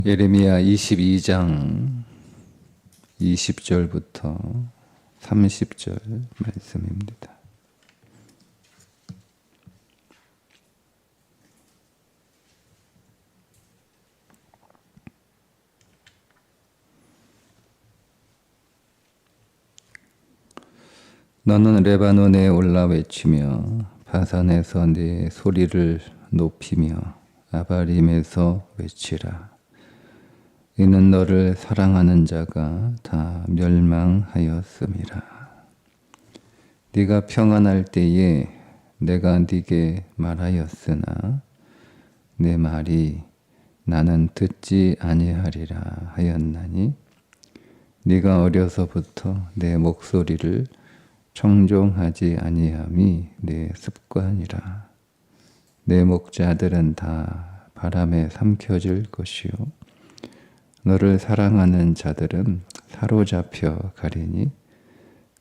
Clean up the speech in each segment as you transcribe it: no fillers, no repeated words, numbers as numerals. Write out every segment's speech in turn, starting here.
예레미야 22장 20절부터 30절 말씀입니다. 너는 레바논에 올라 외치며 바산에서 네 소리를 높이며 아바림에서 외치라. 이는 너를 사랑하는 자가 다 멸망하였음이라. 네가 평안할 때에 내가 네게 말하였으나 내 말이 나는 듣지 아니하리라 하였나니 네가 어려서부터 내 목소리를 청종하지 아니함이 내 습관이라. 내 목자들은 다 바람에 삼켜질 것이요 너를 사랑하는 자들은 사로잡혀 가리니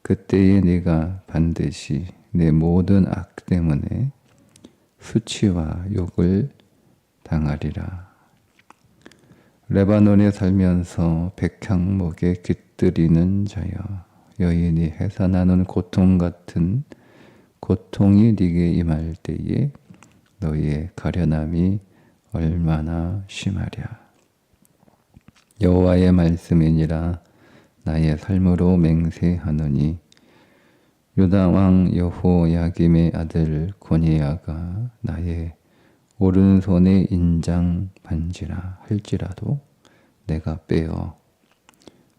그때에 네가 반드시 내 모든 악 때문에 수치와 욕을 당하리라. 레바논에 살면서 백향목에 깃들이는 자여, 여인이 해산하는 고통 같은 고통이 네게 임할 때에 너희의 가련함이 얼마나 심하랴. 여호와의 말씀이니라. 나의 삶으로 맹세하노니 유다 왕 여호야김의 아들 고니야가 나의 오른손에 인장 반지라 할지라도 내가 빼어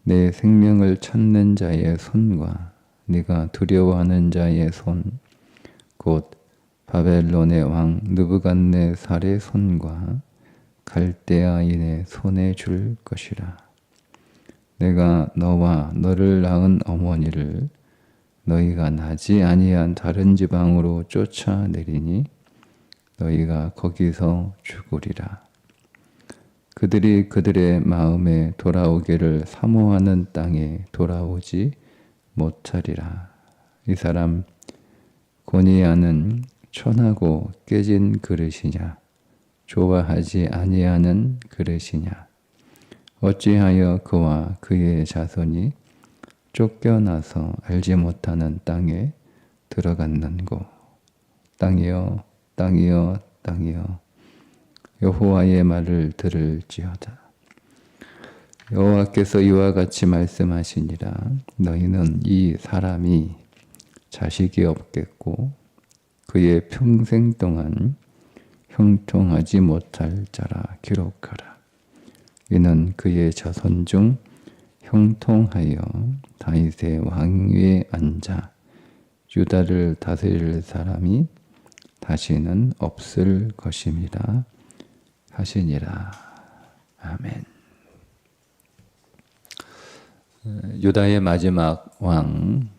내 생명을 찾는 자의 손과 네가 두려워하는 자의 손, 곧 바벨론의 왕 느부갓네살의 손과 갈대아인의 손에 줄 것이라. 내가 너와 너를 낳은 어머니를 너희가 나지 아니한 다른 지방으로 쫓아내리니 너희가 거기서 죽으리라. 그들이 그들의 마음에 돌아오기를 사모하는 땅에 돌아오지 못하리라. 이 사람 고니야는 천하고 깨진 그릇이냐? 좋아하지 아니하는 그릇이냐? 어찌하여 그와 그의 자손이 쫓겨나서 알지 못하는 땅에 들어갔는고? 땅이여, 땅이여, 땅이여, 여호와의 말을 들을지어다. 여호와께서 이와 같이 말씀하시니라. 너희는 이 사람이 자식이 없겠고 그의 평생 동안 형통하지 못할 자라 기록하라. 이는 그의 자손 중 형통하여 다윗의 왕위에 앉아 유다를 다스릴 사람이 다시는 없을 것임이라 하시니라. 아멘. 유다의 마지막 왕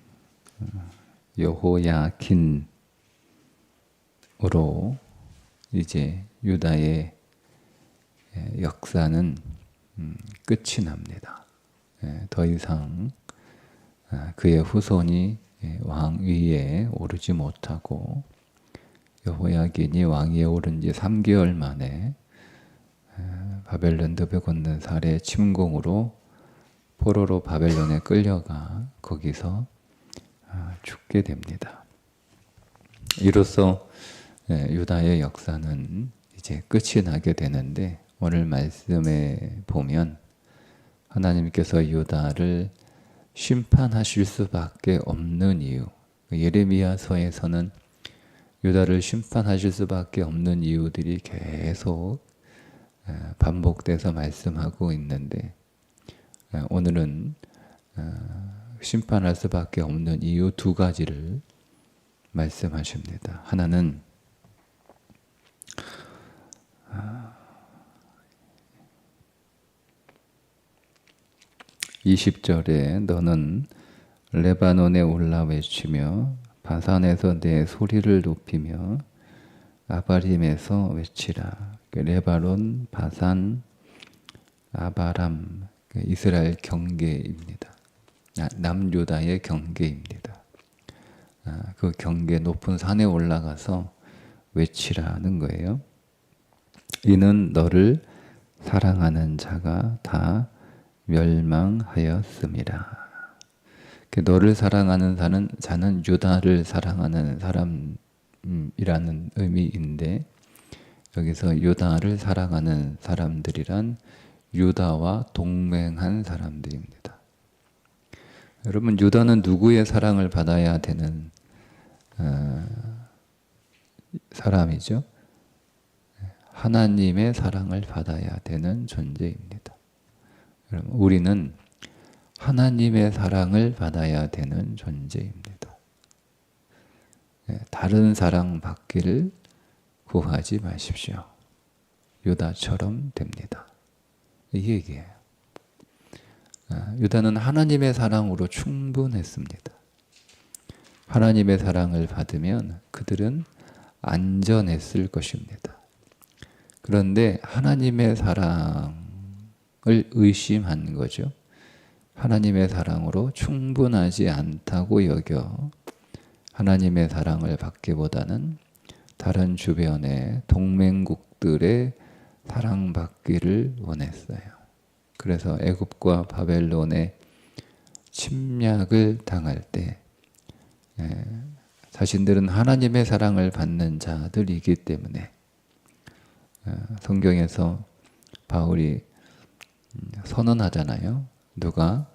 여호야킨으로 이제 유다의 역사는 끝이 납니다. 더 이상 그의 후손이 왕위에 오르지 못하고 여호야긴이 왕위에 오른 지 3개월 만에 바벨론 느부갓네살의 침공으로 포로로 바벨론에 끌려가 거기서 죽게 됩니다. 이로써 유다의 역사는 이제 끝이 나게 되는데 오늘 말씀에 보면 하나님께서 유다를 심판하실 수밖에 없는 이유, 예레미야서에서는 유다를 심판하실 수밖에 없는 이유들이 계속 반복돼서 말씀하고 있는데 오늘은 심판할 수밖에 없는 이유 두 가지를 말씀하십니다. 하나는 20절에 너는 레바논에 올라 외치며 바산에서 내 소리를 높이며 아바림에서 외치라. 레바논, 바산, 아바람, 이스라엘 경계입니다. 남유다의 경계입니다. 그 경계 높은 산에 올라가서 외치라는 거예요. 이는 너를 사랑하는 자가 다 멸망하였음이라. 너를 사랑하는 자는 유다를 사랑하는 사람이라는 의미인데, 여기서 유다를 사랑하는 사람들이란 유다와 동맹한 사람들입니다. 여러분, 유다는 누구의 사랑을 받아야 되는 사람이죠? 하나님의 사랑을 받아야 되는 존재입니다. 여러분, 우리는 하나님의 사랑을 받아야 되는 존재입니다. 다른 사랑 받기를 구하지 마십시오. 유다처럼 됩니다. 이 얘기예요. 유다는 하나님의 사랑으로 충분했습니다. 하나님의 사랑을 받으면 그들은 안전했을 것입니다. 그런데 하나님의 사랑을 의심한 거죠. 하나님의 사랑으로 충분하지 않다고 여겨 하나님의 사랑을 받기보다는 다른 주변의 동맹국들의 사랑받기를 원했어요. 그래서 애굽과 바벨론의 침략을 당할 때 자신들은 하나님의 사랑을 받는 자들이기 때문에 성경에서 바울이 선언하잖아요. 누가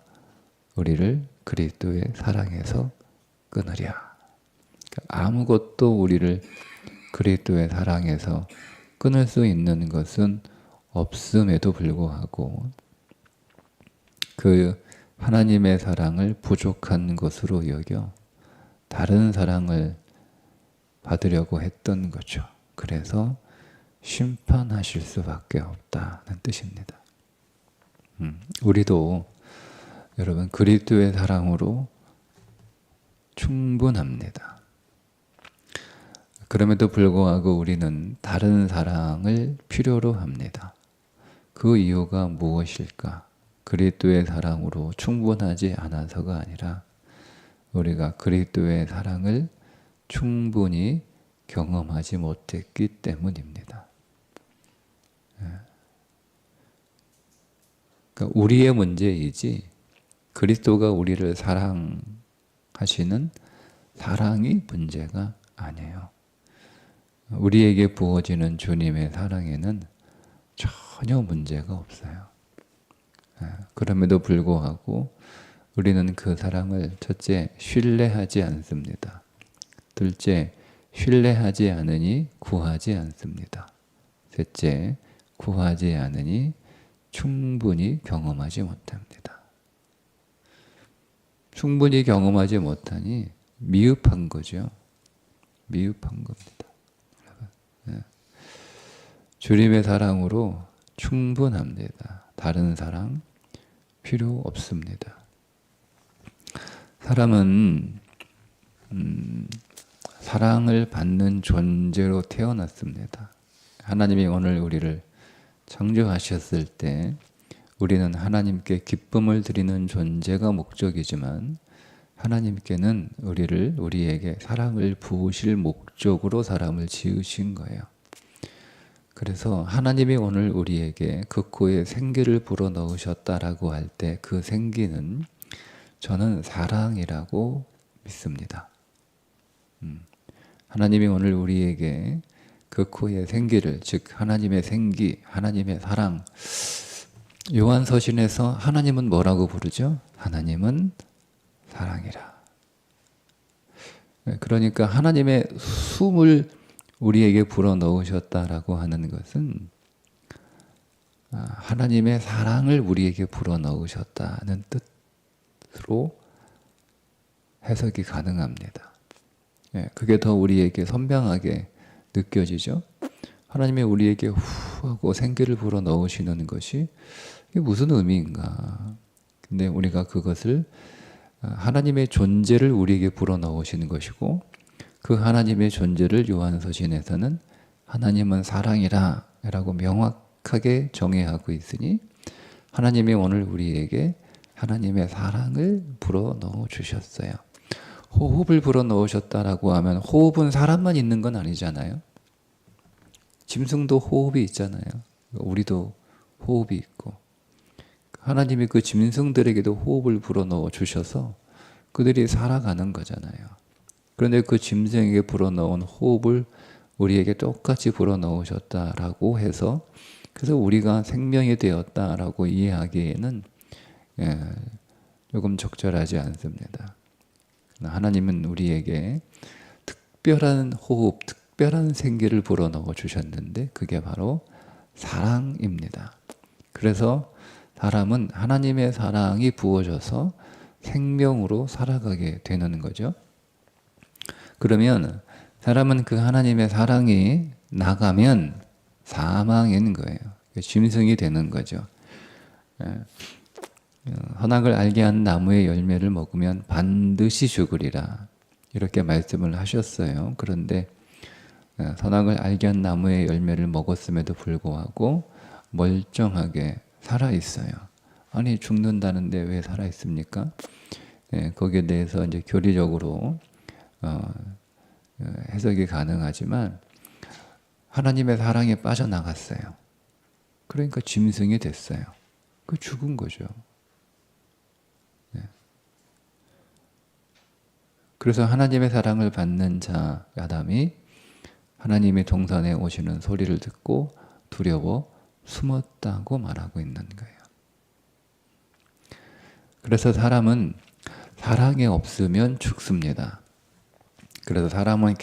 우리를 그리스도의 사랑에서 끊으랴. 아무것도 우리를 그리스도의 사랑에서 끊을 수 있는 것은 없음에도 불구하고 그 하나님의 사랑을 부족한 것으로 여겨 다른 사랑을 받으려고 했던 거죠. 그래서 심판하실 수밖에 없다는 뜻입니다. 우리도 여러분 그리스도의 사랑으로 충분합니다. 그럼에도 불구하고 우리는 다른 사랑을 필요로 합니다. 그 이유가 무엇일까? 그리스도의 사랑으로 충분하지 않아서가 아니라 우리가 그리스도의 사랑을 충분히 경험하지 못했기 때문입니다. 그러니까 우리의 문제이지 그리스도가 우리를 사랑하시는 사랑이 문제가 아니에요. 우리에게 부어지는 주님의 사랑에는 전혀 문제가 없어요. 그럼에도 불구하고 우리는 그 사랑을 첫째, 신뢰하지 않습니다. 둘째, 신뢰하지 않으니 구하지 않습니다. 셋째, 구하지 않으니 충분히 경험하지 못합니다. 충분히 경험하지 못하니 미흡한 거죠. 미흡한 겁니다. 주님의 사랑으로 충분합니다. 다른 사랑 필요 없습니다. 사람은 사랑을 받는 존재로 태어났습니다. 하나님이 오늘 우리를 창조하셨을 때 우리는 하나님께 기쁨을 드리는 존재가 목적이지만 하나님께는 우리에게 사랑을 부으실 목적으로 사람을 지으신 거예요. 그래서 하나님이 오늘 우리에게 그 코에 생기를 불어넣으셨다라고 할 때 그 생기는 저는 사랑이라고 믿습니다. 하나님이 오늘 우리에게 그 코에 생기를, 즉 하나님의 생기, 하나님의 사랑. 요한서신에서 하나님은 뭐라고 부르죠? 하나님은 사랑이라. 그러니까 하나님의 숨을 우리에게 불어넣으셨다라고 하는 것은 하나님의 사랑을 우리에게 불어넣으셨다는 뜻으로 해석이 가능합니다. 그게 더 우리에게 선명하게 느껴지죠. 하나님이 우리에게 후 하고 생기를 불어넣으시는 것이 이게 무슨 의미인가. 근데 우리가 그것을 하나님의 존재를 우리에게 불어넣으시는 것이고 그 하나님의 존재를 요한서신에서는 하나님은 사랑이라 라고 명확하게 정의하고 있으니 하나님이 오늘 우리에게 하나님의 사랑을 불어넣어 주셨어요. 호흡을 불어넣으셨다라고 하면 호흡은 사람만 있는 건 아니잖아요. 짐승도 호흡이 있잖아요. 우리도 호흡이 있고, 하나님이 그 짐승들에게도 호흡을 불어넣어 주셔서 그들이 살아가는 거잖아요. 그런데 그 짐승에게 불어넣은 호흡을 우리에게 똑같이 불어넣으셨다라고 해서, 그래서 우리가 생명이 되었다라고 이해하기에는 조금 적절하지 않습니다. 하나님은 우리에게 특별한 호흡, 특별한 생기를 불어넣어 주셨는데 그게 바로 사랑입니다. 그래서 사람은 하나님의 사랑이 부어져서 생명으로 살아가게 되는 거죠. 그러면 사람은 그 하나님의 사랑이 나가면 사망인 거예요. 짐승이 되는 거죠. 선악을 알게 한 나무의 열매를 먹으면 반드시 죽으리라, 이렇게 말씀을 하셨어요. 그런데 선악을 알게 한 나무의 열매를 먹었음에도 불구하고 멀쩡하게 살아 있어요. 아니, 죽는다는데 왜 살아 있습니까? 거기에 대해서 이제 교리적으로 해석이 가능하지만 하나님의 사랑에 빠져나갔어요. 그러니까 짐승이 됐어요. 그 죽은 거죠. 그래서 하나님의 사랑을 받는 자 아담이 하나님의 동산에 오시는 소리를 듣고 두려워 숨었다고 말하고 있는 거예요. 그래서 사람은 사랑이 없으면 죽습니다. 그래서 사람은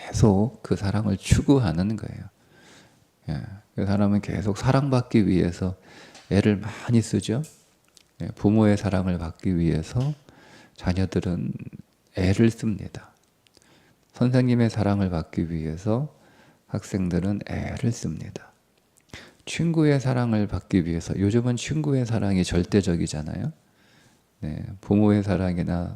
계속 그 사랑을 추구하는 거예요. 그 사람은 계속 사랑받기 위해서 애를 많이 쓰죠. 부모의 사랑을 받기 위해서 자녀들은 애를 씁니다. 선생님의 사랑을 받기 위해서 학생들은 애를 씁니다. 친구의 사랑을 받기 위해서, 요즘은 친구의 사랑이 절대적이잖아요. 부모의 사랑이나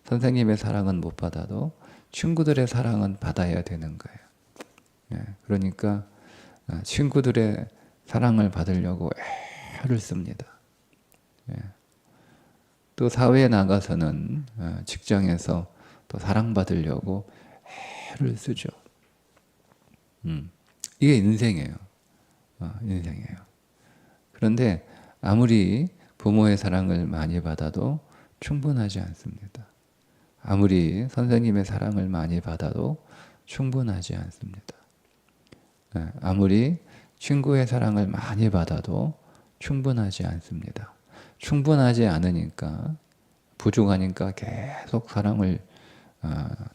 선생님의 사랑은 못 받아도 친구들의 사랑은 받아야 되는 거예요. 그러니까 친구들의 사랑을 받으려고 애를 씁니다. 또 사회에 나가서는, 직장에서 또 사랑받으려고 애를 쓰죠. 이게 인생이에요. 인생이에요. 그런데 아무리 부모의 사랑을 많이 받아도 충분하지 않습니다. 아무리 선생님의 사랑을 많이 받아도 충분하지 않습니다. 아무리 친구의 사랑을 많이 받아도 충분하지 않습니다. 충분하지 않으니까, 부족하니까 계속 사랑을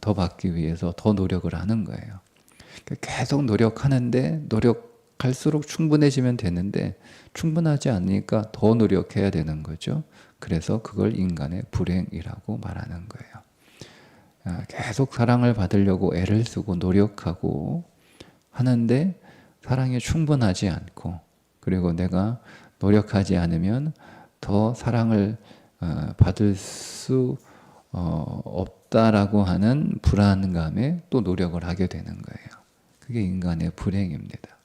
더 받기 위해서 더 노력을 하는 거예요. 계속 노력하는데, 노력할수록 충분해지면 되는데 충분하지 않으니까 더 노력해야 되는 거죠. 그래서 그걸 인간의 불행이라고 말하는 거예요. 계속 사랑을 받으려고 애를 쓰고 노력하고 하는데 사랑이 충분하지 않고, 그리고 내가 노력하지 않으면 더 사랑을 받을 수 없다라고 하는 불안감에 또 노력을 하게 되는 거예요. 그게 인간의 불행입니다.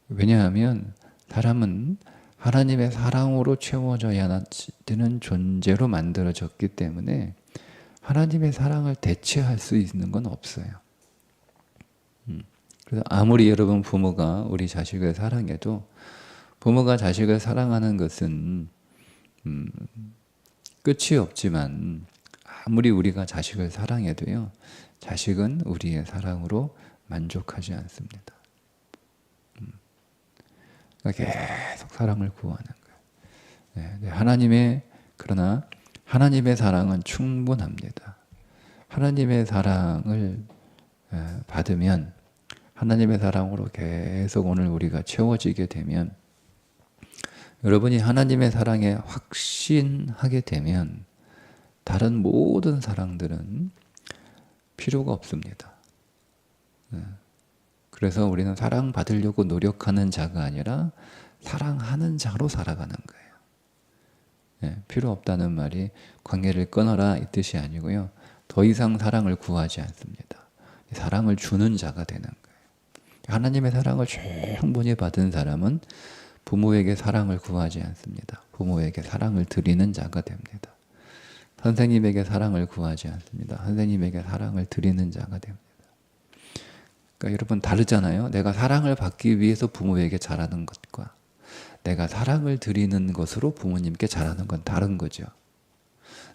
왜냐하면 사람은 하나님의 사랑으로 채워져야 되는 존재로 만들어졌기 때문에 하나님의 사랑을 대체할 수 있는 건 없어요. 그래서 아무리 여러분 부모가 우리 자식을 사랑해도, 부모가 자식을 사랑하는 것은 끝이 없지만, 아무리 우리가 자식을 사랑해도요, 자식은 우리의 사랑으로 만족하지 않습니다. 그러니까 계속 사랑을 구하는 거예요. 그러나 하나님의 사랑은 충분합니다. 하나님의 사랑을 받으면, 하나님의 사랑으로 계속 오늘 우리가 채워지게 되면, 여러분이 하나님의 사랑에 확신하게 되면 다른 모든 사랑들은 필요가 없습니다. 그래서 우리는 사랑받으려고 노력하는 자가 아니라 사랑하는 자로 살아가는 거예요. 필요 없다는 말이 관계를 끊어라 이 뜻이 아니고요. 더 이상 사랑을 구하지 않습니다. 사랑을 주는 자가 되는 거예요. 하나님의 사랑을 충분히 받은 사람은 부모에게 사랑을 구하지 않습니다. 부모에게 사랑을 드리는 자가 됩니다. 선생님에게 사랑을 구하지 않습니다. 선생님에게 사랑을 드리는 자가 됩니다. 그러니까 여러분 다르잖아요. 내가 사랑을 받기 위해서 부모에게 잘하는 것과 내가 사랑을 드리는 것으로 부모님께 잘하는 건 다른 거죠.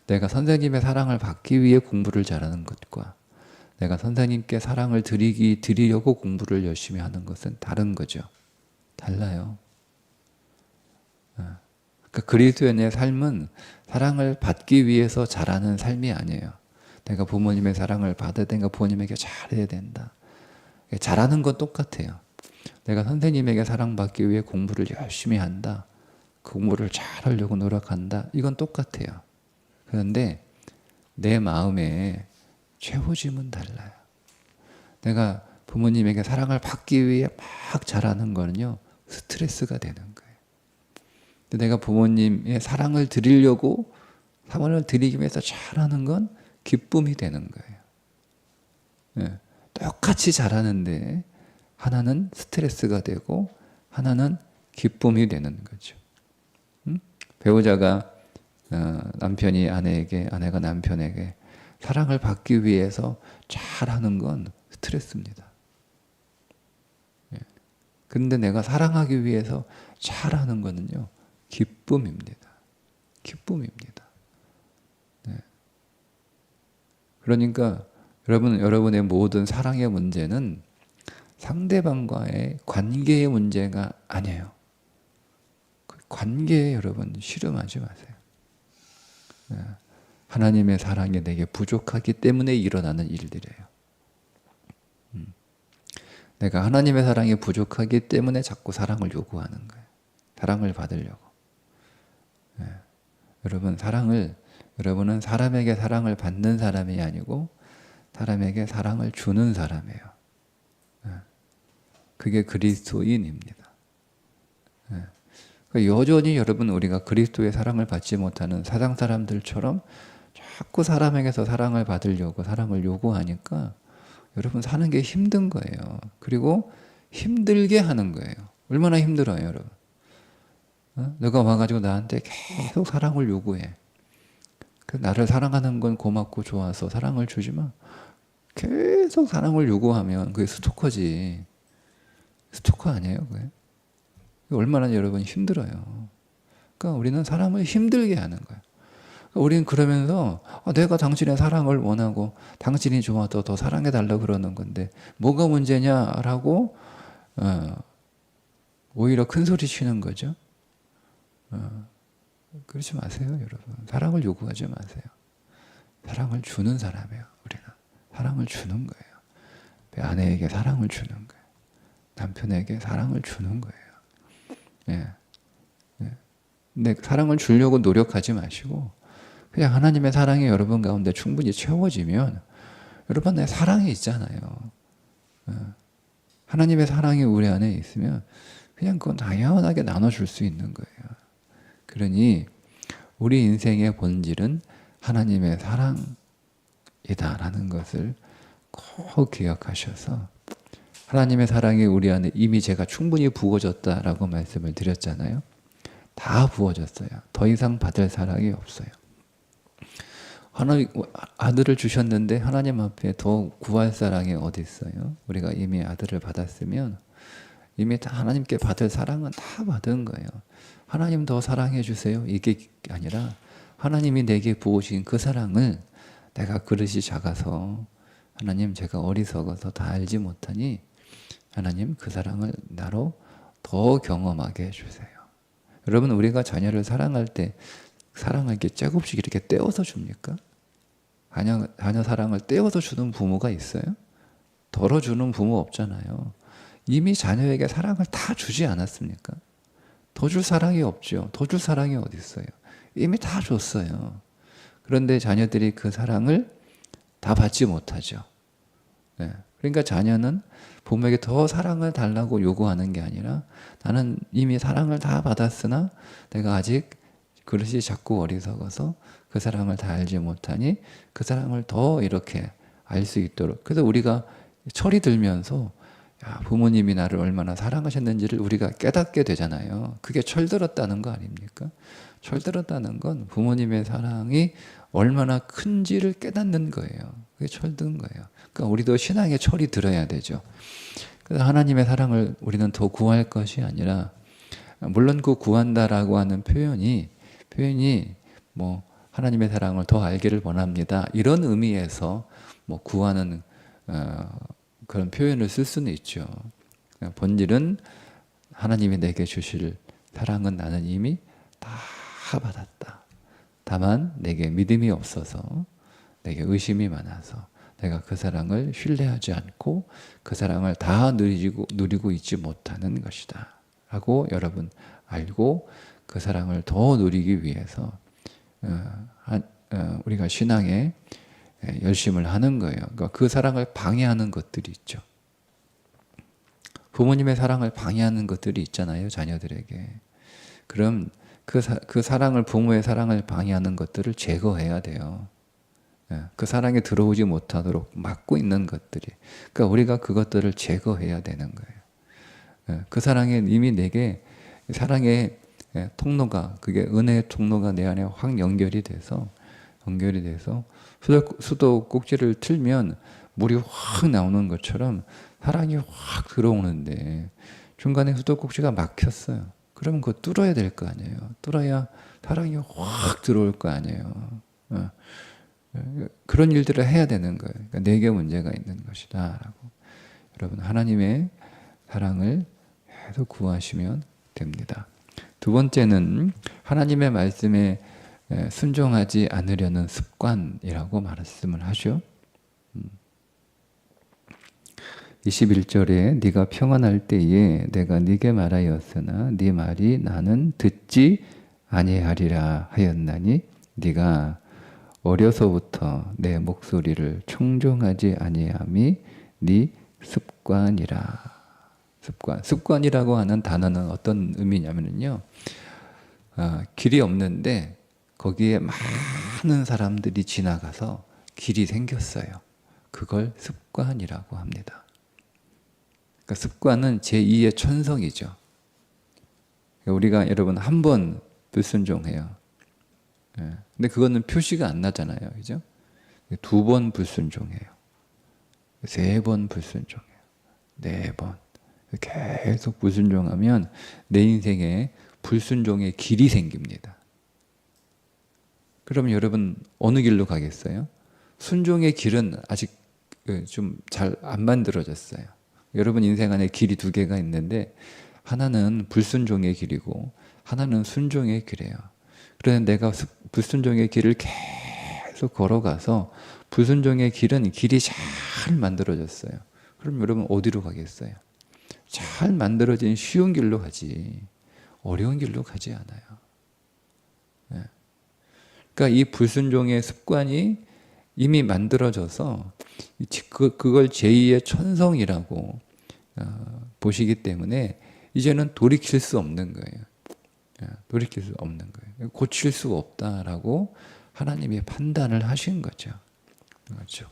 내가 선생님의 사랑을 받기 위해 공부를 잘하는 것과 내가 선생님께 사랑을 드리려고 공부를 열심히 하는 것은 다른 거죠. 달라요. 그러니까 그리스도인의 삶은 사랑을 받기 위해서 잘하는 삶이 아니에요. 내가 부모님의 사랑을 받아야 되니까 부모님에게 잘해야 된다. 잘하는 건 똑같아요. 내가 선생님에게 사랑받기 위해 공부를 열심히 한다. 공부를 잘하려고 노력한다. 이건 똑같아요. 그런데 내 마음의 최고짐은 달라요. 내가 부모님에게 사랑을 받기 위해 막 잘하는 거는요, 스트레스가 되는 거예요. 근데 내가 부모님의 사랑을 드리려고, 사랑을 드리기 위해서 잘하는 건 기쁨이 되는 거예요. 네. 똑같이 잘하는데 하나는 스트레스가 되고 하나는 기쁨이 되는 거죠. 배우자가 남편이 아내에게, 아내가 남편에게 사랑을 받기 위해서 잘하는 건 스트레스입니다. 그런데 내가 사랑하기 위해서 잘하는 거는요, 기쁨입니다. 기쁨입니다. 네. 그러니까 여러분의 모든 사랑의 문제는 상대방과의 관계의 문제가 아니에요. 관계에 여러분 씨름하지 마세요. 네. 하나님의 사랑이 내게 부족하기 때문에 일어나는 일들이에요. 내가 하나님의 사랑이 부족하기 때문에 자꾸 사랑을 요구하는 거예요. 사랑을 받으려고. 네. 여러분은 사람에게 사랑을 받는 사람이 아니고 사람에게 사랑을 주는 사람이에요. 네. 그게 그리스도인입니다. 네. 여전히 여러분 우리가 그리스도의 사랑을 받지 못하는 세상 사람들처럼 자꾸 사람에게서 사랑을 받으려고 사랑을 요구하니까 여러분 사는 게 힘든 거예요. 그리고 힘들게 하는 거예요. 얼마나 힘들어요, 여러분. 너가 와가지고 나한테 계속 사랑을 요구해. 나를 사랑하는 건 고맙고 좋아서 사랑을 주지만 계속 사랑을 요구하면 그게 스토커지. 스토커 아니에요, 그게? 얼마나 여러분 힘들어요. 그러니까 우리는 사람을 힘들게 하는 거예요. 우리는 그러면서 내가 당신의 사랑을 원하고 당신이 좋아서 더 사랑해달라고 그러는 건데 뭐가 문제냐라고 오히려 큰 소리 치는 거죠. 그러지 마세요, 여러분. 사랑을 요구하지 마세요. 사랑을 주는 사람이에요, 우리는. 사랑을 주는 거예요. 아내에게 사랑을 주는 거예요. 남편에게 사랑을 주는 거예요. 예. 예. 근데 사랑을 주려고 노력하지 마시고 그냥 하나님의 사랑이 여러분 가운데 충분히 채워지면 여러분 안에 사랑이 있잖아요. 하나님의 사랑이 우리 안에 있으면 그냥 그건 당연하게 나눠줄 수 있는 거예요. 그러니 우리 인생의 본질은 하나님의 사랑이다라는 것을 꼭 기억하셔서 하나님의 사랑이 우리 안에 이미 제가 충분히 부어졌다라고 말씀을 드렸잖아요. 다 부어졌어요. 더 이상 받을 사랑이 없어요. 하나님 아들을 주셨는데 하나님 앞에 더 구할 사랑이 어디 있어요? 우리가 이미 아들을 받았으면 이미 다 하나님께 받을 사랑은 다 받은 거예요. 하나님 더 사랑해 주세요. 이게 아니라 하나님이 내게 부으신 그 사랑을 내가 그릇이 작아서 하나님 제가 어리석어서 다 알지 못하니 하나님 그 사랑을 나로 더 경험하게 해주세요. 여러분 우리가 자녀를 사랑할 때 사랑을 이렇게 조금씩 이렇게 떼어서 줍니까? 자녀 사랑을 떼어서 주는 부모가 있어요? 덜어주는 부모 없잖아요. 이미 자녀에게 사랑을 다 주지 않았습니까? 더 줄 사랑이 없죠. 더 줄 사랑이 어디 있어요? 이미 다 줬어요. 그런데 자녀들이 그 사랑을 다 받지 못하죠. 네. 그러니까 자녀는 부모에게 더 사랑을 달라고 요구하는 게 아니라 나는 이미 사랑을 다 받았으나 내가 아직 그릇이 작고 어리석어서 그 사랑을 다 알지 못하니 그 사랑을 더 이렇게 알 수 있도록. 그래서 우리가 철이 들면서 부모님이 나를 얼마나 사랑하셨는지를 우리가 깨닫게 되잖아요. 그게 철들었다는 거 아닙니까? 철들었다는 건 부모님의 사랑이 얼마나 큰지를 깨닫는 거예요. 그게 철든 거예요. 그러니까 우리도 신앙에 철이 들어야 되죠. 그래서 하나님의 사랑을 우리는 더 구할 것이 아니라, 물론 그 구한다라고 하는 표현이 뭐 하나님의 사랑을 더 알기를 원합니다, 이런 의미에서 뭐 구하는 그런 표현을 쓸 수는 있죠. 본질은 하나님이 내게 주실 사랑은 나는 이미 다 받았다. 다만 내게 믿음이 없어서, 내게 의심이 많아서 내가 그 사랑을 신뢰하지 않고 그 사랑을 다 누리고 있지 못하는 것이다 라고 여러분 알고, 그 사랑을 더 누리기 위해서 우리가 신앙에 열심을 하는 거예요. 그러니까 그 사랑을 방해하는 것들이 있죠. 부모님의 사랑을 방해하는 것들이 있잖아요, 자녀들에게. 그럼 그 사랑을, 부모의 사랑을 방해하는 것들을 제거해야 돼요. 그 사랑이 들어오지 못하도록 막고 있는 것들이. 그러니까 우리가 그것들을 제거해야 되는 거예요. 그 사랑에 이미 내게 사랑의 통로가, 그게 은혜의 통로가 내 안에 확 연결이 돼서 수도꼭지를 틀면 물이 확 나오는 것처럼 사랑이 확 들어오는데 중간에 수도꼭지가 막혔어요. 그러면 그거 뚫어야 될 거 아니에요. 뚫어야 사랑이 확 들어올 거 아니에요. 그런 일들을 해야 되는 거예요. 그러니까 내게 문제가 있는 것이다 라고. 여러분, 하나님의 사랑을 계속 구하시면 됩니다. 두 번째는 하나님의 말씀에 순종하지 않으려는 습관이라고 말씀을 하죠. 21절에 네가 평안할 때에 내가 네게 말하였으나 네 말이 나는 듣지 아니하리라 하였나니 네가 어려서부터 내 목소리를 청종하지 아니함이 네 습관이라. 습관이라고 하는 단어는 어떤 의미냐면요, 길이 없는데 거기에 많은 사람들이 지나가서 길이 생겼어요. 그걸 습관이라고 합니다. 그러니까 습관은 제2의 천성이죠. 우리가 여러분 한 번 불순종해요. 근데 그거는 표시가 안 나잖아요, 그죠? 2번 불순종해요. 3번 불순종해요. 4번. 계속 불순종하면 내 인생에 불순종의 길이 생깁니다. 그럼 여러분 어느 길로 가겠어요? 순종의 길은 아직 좀 잘 안 만들어졌어요. 여러분 인생 안에 길이 2개가 있는데 하나는 불순종의 길이고 하나는 순종의 길이에요. 그런데 내가 불순종의 길을 계속 걸어가서 불순종의 길이 잘 만들어졌어요. 그럼 여러분 어디로 가겠어요? 잘 만들어진 쉬운 길로 가지 어려운 길로 가지 않아요. 그러니까 이 불순종의 습관이 이미 만들어져서 그걸 제2의 천성이라고 보시기 때문에 이제는 돌이킬 수 없는 거예요. 돌이킬 수 없는 거예요. 고칠 수 없다라고 하나님이 판단을 하신 거죠. 그렇죠.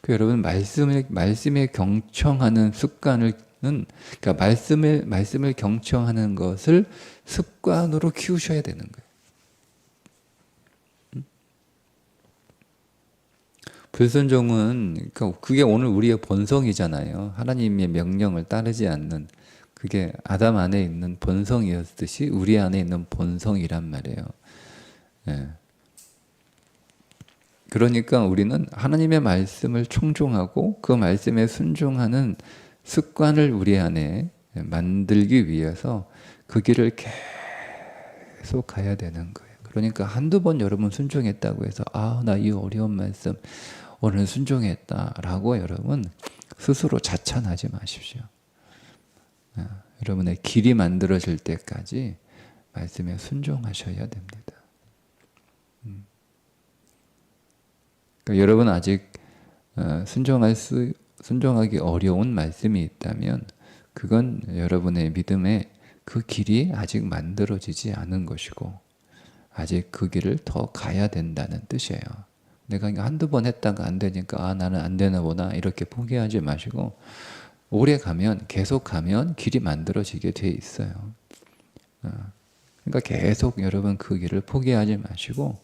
그 여러분 말씀에 경청하는 습관을 그러니까 말씀을 경청하는 것을 습관으로 키우셔야 되는 거예요. 불순종은 그러니까 그게 오늘 우리의 본성이잖아요. 하나님의 명령을 따르지 않는, 그게 아담 안에 있는 본성이었듯이 우리 안에 있는 본성이란 말이에요. 그러니까 우리는 하나님의 말씀을 청종하고 그 말씀에 순종하는 습관을 우리 안에 만들기 위해서 그 길을 계속 가야 되는 거예요. 그러니까 한두 번 여러분 순종했다고 해서 나 이 어려운 말씀 오늘 순종했다라고 여러분 스스로 자찬하지 마십시오. 여러분의 길이 만들어질 때까지 말씀에 순종하셔야 됩니다. 그러니까 여러분 아직 순종하기 어려운 말씀이 있다면 그건 여러분의 믿음에 그 길이 아직 만들어지지 않은 것이고 아직 그 길을 더 가야 된다는 뜻이에요. 내가 한두 번 했다가 안 되니까 나는 안 되나 보다 이렇게 포기하지 마시고 오래 가면, 계속 가면 길이 만들어지게 돼 있어요. 그러니까 계속 여러분 그 길을 포기하지 마시고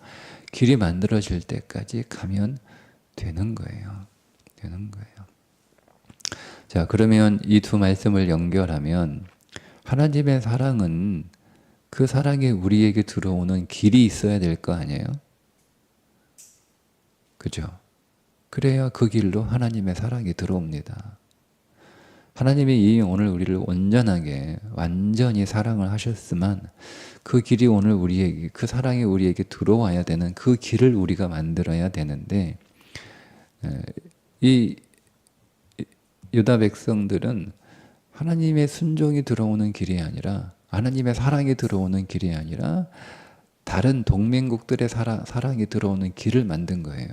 길이 만들어질 때까지 가면 되는 거예요. 되는 거예요. 자, 그러면 이 두 말씀을 연결하면 하나님의 사랑은 그 사랑이 우리에게 들어오는 길이 있어야 될 거 아니에요? 그죠? 그래야 그 길로 하나님의 사랑이 들어옵니다. 하나님이 이 오늘 우리를 온전하게 완전히 사랑을 하셨으면 그 길이 오늘 우리에게, 그 사랑이 우리에게 들어와야 되는 그 길을 우리가 만들어야 되는데, 이 유다 백성들은 하나님의 순종이 들어오는 길이 아니라, 하나님의 사랑이 들어오는 길이 아니라 다른 동맹국들의 사랑이 들어오는 길을 만든 거예요.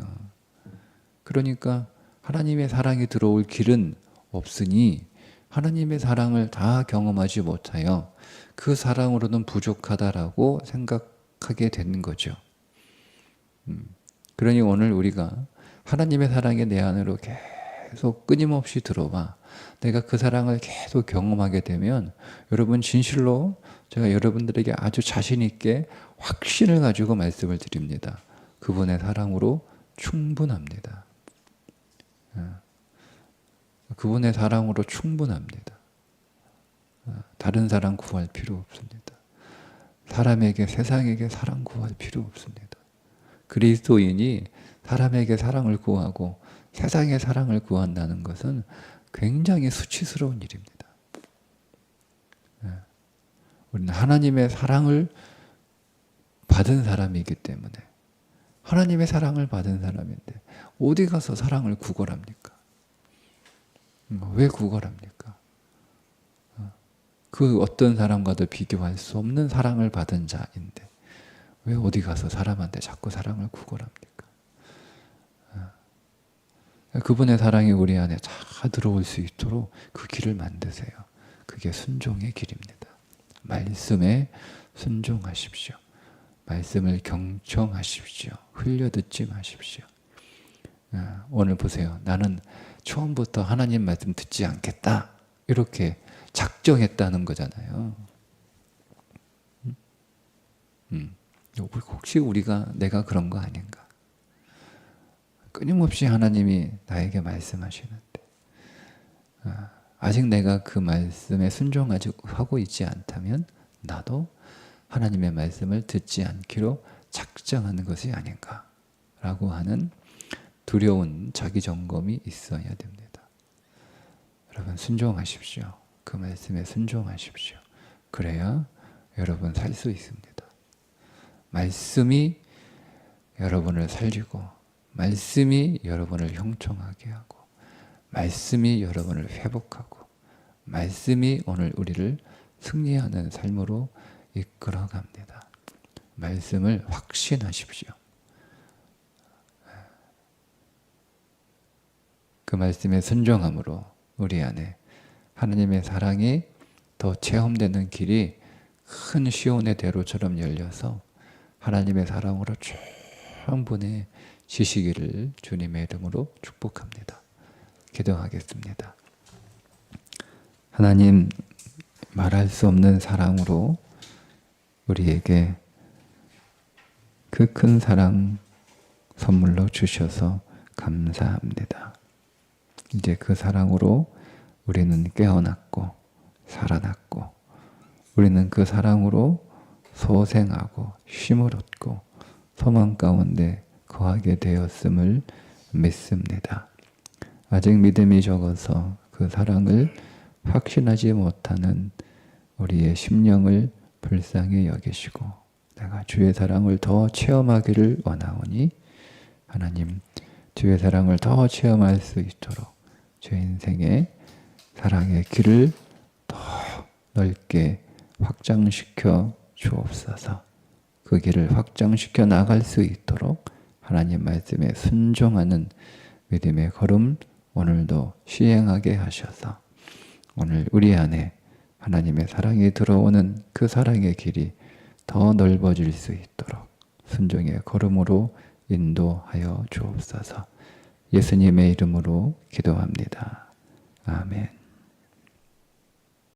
그러니까 하나님의 사랑이 들어올 길은 없으니 하나님의 사랑을 다 경험하지 못하여 그 사랑으로는 부족하다라고 생각하게 되는 거죠. 그러니 오늘 우리가 하나님의 사랑이 내 안으로 계속 끊임없이 들어와 내가 그 사랑을 계속 경험하게 되면 여러분 진실로 제가 여러분들에게 아주 자신 있게 확신을 가지고 말씀을 드립니다. 그분의 사랑으로 충분합니다. 그분의 사랑으로 충분합니다. 다른 사랑 구할 필요 없습니다. 사람에게, 세상에게 사랑 구할 필요 없습니다. 그리스도인이 사람에게 사랑을 구하고 세상의 사랑을 구한다는 것은 굉장히 수치스러운 일입니다. 우리는 하나님의 사랑을 받은 사람이기 때문에, 하나님의 사랑을 받은 사람인데 어디 가서 사랑을 구걸합니까? 왜 구걸합니까? 그 어떤 사람과도 비교할 수 없는 사랑을 받은 자인데 왜 어디 가서 사람한테 자꾸 사랑을 구걸합니까? 그분의 사랑이 우리 안에 다 들어올 수 있도록 그 길을 만드세요. 그게 순종의 길입니다. 말씀에 순종하십시오. 말씀을 경청하십시오. 흘려듣지 마십시오. 오늘 보세요. 나는 처음부터 하나님 말씀 듣지 않겠다. 이렇게 작정했다는 거잖아요. 혹시 내가 그런 거 아닌가? 끊임없이 하나님이 나에게 말씀하시는데 아직 내가 그 말씀에 순종하고 있지 않다면 나도 하나님의 말씀을 듣지 않기로 작정하는 것이 아닌가 라고 하는 두려운 자기 점검이 있어야 됩니다. 여러분 순종하십시오. 그 말씀에 순종하십시오. 그래야 여러분 살 수 있습니다. 말씀이 여러분을 살리고 말씀이 여러분을 형통하게 하고 말씀이 여러분을 회복하고 말씀이 오늘 우리를 승리하는 삶으로 이끌어 갑니다. 말씀을 확신하십시오. 그 말씀에 순종함으로 우리 안에 하나님의 사랑이 더 체험되는 길이 큰 시온의 대로처럼 열려서 하나님의 사랑으로 충분해지시기를 주님의 이름으로 축복합니다. 기도하겠습니다. 하나님, 말할 수 없는 사랑으로 우리에게 그 큰 사랑 선물로 주셔서 감사합니다. 이제 그 사랑으로 우리는 깨어났고 살아났고 우리는 그 사랑으로 소생하고 쉼을 얻고 소망 가운데 거하게 되었음을 믿습니다. 아직 믿음이 적어서 그 사랑을 확신하지 못하는 우리의 심령을 불쌍히 여기시고 내가 주의 사랑을 더 체험하기를 원하오니 하나님 주의 사랑을 더 체험할 수 있도록 제 인생의 사랑의 길을 더 넓게 확장시켜 주옵소서. 그 길을 확장시켜 나갈 수 있도록 하나님 말씀에 순종하는 믿음의 걸음 오늘도 시행하게 하셔서 오늘 우리 안에 하나님의 사랑이 들어오는 그 사랑의 길이 더 넓어질 수 있도록 순종의 걸음으로 인도하여 주옵소서. 예수님의 이름으로 기도합니다. 아멘.